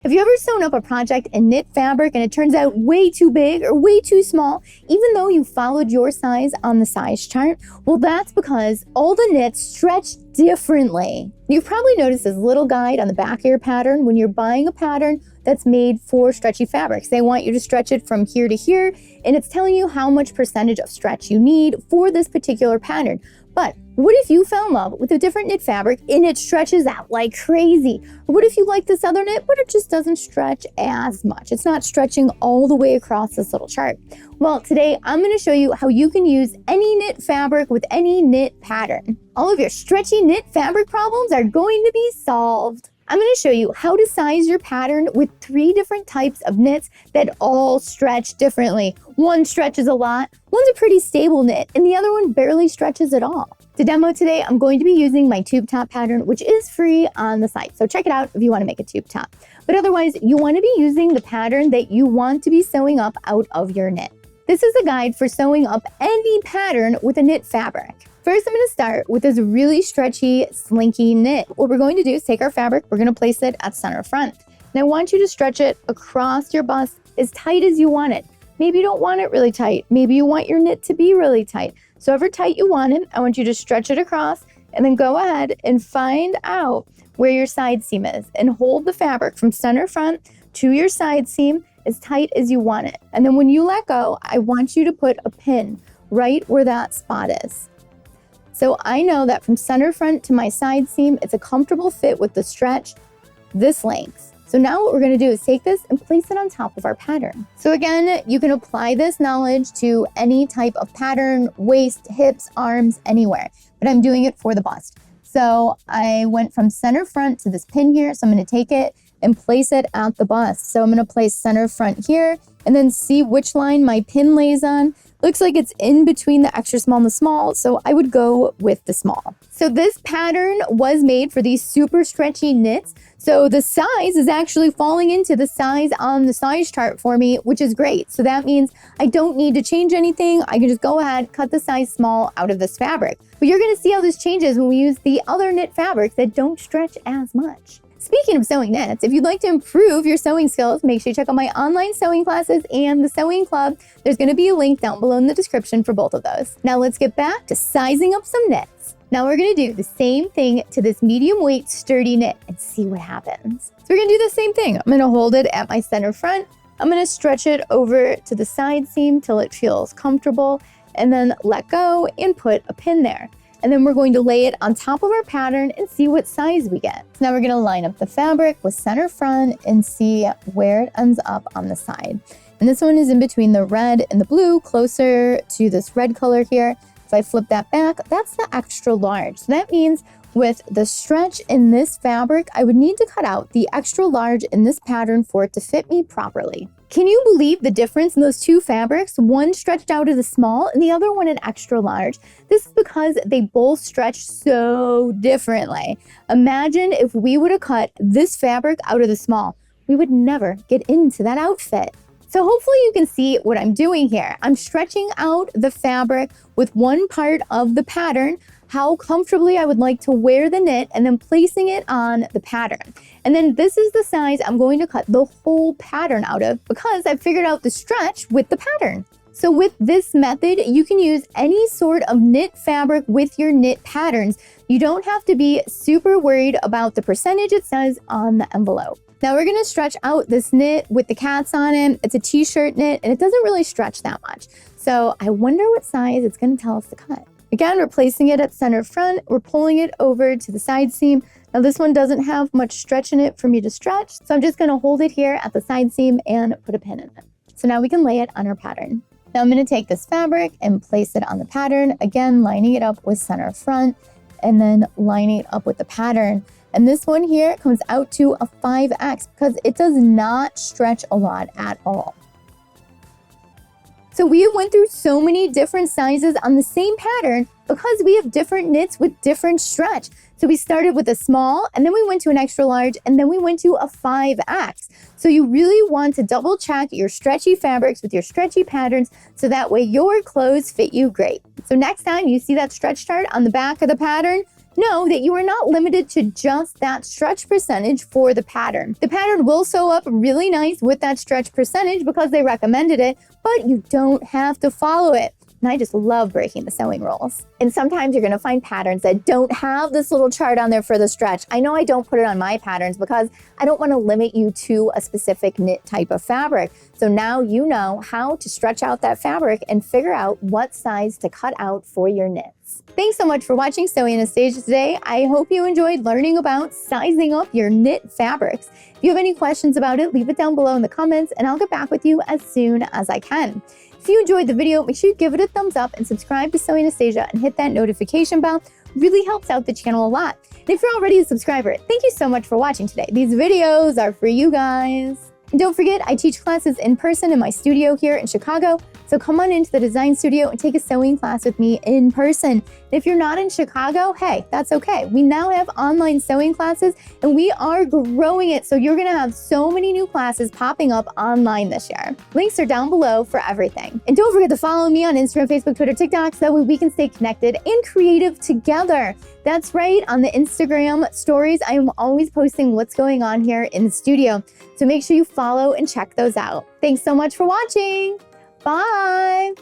Have you ever sewn up a project in knit fabric and it turns out way too big or way too small, even though you followed your size on the size chart? Well, that's because all the knits stretch differently. You've probably noticed this little guide on the back of your pattern when you're buying a pattern that's made for stretchy fabrics. They want you to stretch it from here to here, and it's telling you how much percentage of stretch you need for this particular pattern. But what if you fell in love with a different knit fabric and it stretches out like crazy? Or what if you like this other knit, but it just doesn't stretch as much? It's not stretching all the way across this little chart. Well, today I'm going to show you how you can use any knit fabric with any knit pattern. All of your stretchy knit fabric problems are going to be solved. I'm going to show you how to size your pattern with 3 different types of knits that all stretch differently. One stretches a lot, one's a pretty stable knit, and the other one barely stretches at all. To demo today, I'm going to be using my tube top pattern, which is free on the site. So check it out if you want to make a tube top. But otherwise, you want to be using the pattern that you want to be sewing up out of your knit. This is a guide for sewing up any pattern with a knit fabric. First, I'm going to start with this really stretchy, slinky knit. What we're going to do is take our fabric, we're going to place it at center front. And I want you to stretch it across your bust as tight as you want it. Maybe you don't want it really tight. Maybe you want your knit to be really tight. So however tight you want it, I want you to stretch it across and then go ahead and find out where your side seam is and hold the fabric from center front to your side seam as tight as you want it. And then when you let go, I want you to put a pin right where that spot is. So I know that from center front to my side seam, it's a comfortable fit with the stretch this length. So now what we're going to do is take this and place it on top of our pattern. So again, you can apply this knowledge to any type of pattern, waist, hips, arms, anywhere, but I'm doing it for the bust. So I went from center front to this pin here. So I'm going to take it and place it at the bust. So I'm going to place center front here and then see which line my pin lays on. Looks like it's in between the extra small and the small, so I would go with the small. So this pattern was made for these super stretchy knits. So the size is actually falling into the size on the size chart for me, which is great. So that means I don't need to change anything. I can just go ahead, cut the size small out of this fabric. But you're gonna see how this changes when we use the other knit fabrics that don't stretch as much. Speaking of sewing knits, if you'd like to improve your sewing skills, make sure you check out my online sewing classes and the sewing club. There's going to be a link down below in the description for both of those. Now let's get back to sizing up some knits. Now we're going to do the same thing to this medium weight sturdy knit and see what happens. So we're going to do the same thing. I'm going to hold it at my center front. I'm going to stretch it over to the side seam till it feels comfortable and then let go and put a pin there. And then we're going to lay it on top of our pattern and see what size we get. So now we're going to line up the fabric with center front and see where it ends up on the side. And this one is in between the red and the blue, closer to this red color here. If I flip that back, that's the extra large. So that means with the stretch in this fabric, I would need to cut out the extra large in this pattern for it to fit me properly. Can you believe the difference in those two fabrics? One stretched out as a small and the other one an extra large. This is because they both stretch so differently. Imagine if we would have cut this fabric out of the small. We would never get into that outfit. So hopefully you can see what I'm doing here. I'm stretching out the fabric with one part of the pattern, how comfortably I would like to wear the knit, and then placing it on the pattern. And then this is the size I'm going to cut the whole pattern out of because I've figured out the stretch with the pattern. So with this method, you can use any sort of knit fabric with your knit patterns. You don't have to be super worried about the percentage it says on the envelope. Now we're gonna stretch out this knit with the cats on it. It's a t-shirt knit and it doesn't really stretch that much. So I wonder what size it's gonna tell us to cut. Again, we're placing it at center front. We're pulling it over to the side seam. Now this one doesn't have much stretch in it for me to stretch. So I'm just gonna hold it here at the side seam and put a pin in it. So now we can lay it on our pattern. Now I'm gonna take this fabric and place it on the pattern. Again, lining it up with center front and then lining it up with the pattern. And this one here comes out to a 5X because it does not stretch a lot at all. So we went through so many different sizes on the same pattern because we have different knits with different stretch. So we started with a small and then we went to an extra large and then we went to a 5X. So you really want to double check your stretchy fabrics with your stretchy patterns so that way your clothes fit you great. So next time you see that stretch chart on the back of the pattern, Know that you are not limited to just that stretch percentage for the pattern. The pattern will sew up really nice with that stretch percentage because they recommended it, but you don't have to follow it. And I just love breaking the sewing rules. And sometimes you're gonna find patterns that don't have this little chart on there for the stretch. I know I don't put it on my patterns because I don't wanna limit you to a specific knit type of fabric. So now you know how to stretch out that fabric and figure out what size to cut out for your knits. Thanks so much for watching Sewing Anastasia today. I hope you enjoyed learning about sizing up your knit fabrics. If you have any questions about it, leave it down below in the comments and I'll get back with you as soon as I can. If you enjoyed the video, make sure you give it a thumbs up and subscribe to Sewing Anastasia and hit that notification bell. Really helps out the channel a lot. And if you're already a subscriber, thank you so much for watching today. These videos are for you guys. And don't forget, I teach classes in person in my studio here in Chicago. So come on into the design studio and take a sewing class with me in person. If you're not in Chicago, hey, that's okay. We now have online sewing classes and we are growing it. So you're gonna have so many new classes popping up online this year. Links are down below for everything. And don't forget to follow me on Instagram, Facebook, Twitter, TikTok, so that way we can stay connected and creative together. That's right, on the Instagram stories, I am always posting what's going on here in the studio. So make sure you follow and check those out. Thanks so much for watching. Bye.